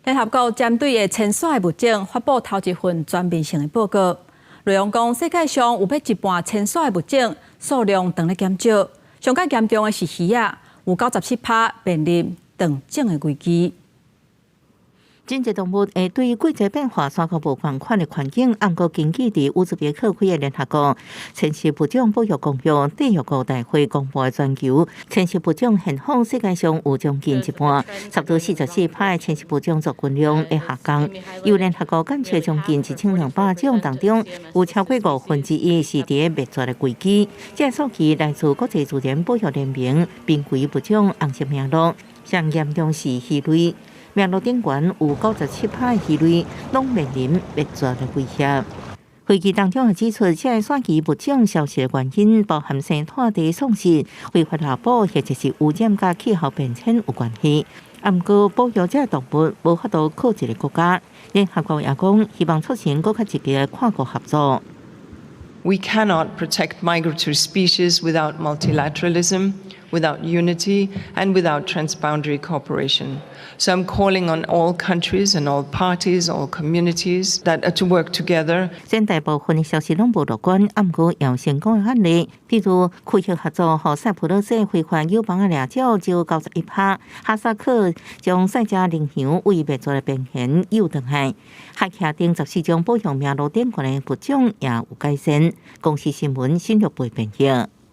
联合国针对的签署的物种发布头一份全面性的报告，内容讲世界上有要一半签署的物种数量正在减少，上较严重的是鱼仔，有97%面临断种的危机。珍稀动物会对季节变化相较无共款的环境，暗过经济伫乌兹别克开的联合国迁徙物种保育公约缔约国大会公布的全球迁徙物种现况，世界上有将近一半，差不多44%的迁徙物种族群量会下降。由联合国监测将近1200种当中，有超过1/5是伫灭绝的危机。这数据来自国际自然保育联盟濒危物种红色名录，上严重是鱼类。名录顶悬有97%鱼类拢面临灭绝的威胁。会议当中也指出，这选鱼物种消失的原因包含生态地丧失、非法捕捕，或者是污染甲气候变迁有关系。不过，保育这动物无法度靠一个国家。联合国也讲，希望促成更加积极的跨国合作。We cannot protect migratory species without multilateralism, without unity, and without transboundary cooperation. So I'm calling on all countries and all parties, all communities to work together. 现大部分的消息拢无乐观，不过有成功的案例，譬如开协合作，和塞浦路斯非法友邦的掠鸟就91%，哈萨克将塞加羚羊为灭绝的边缘诱转来，还确定14种保育名录顶悬的物种也有改善。公司新闻新闻部编辑。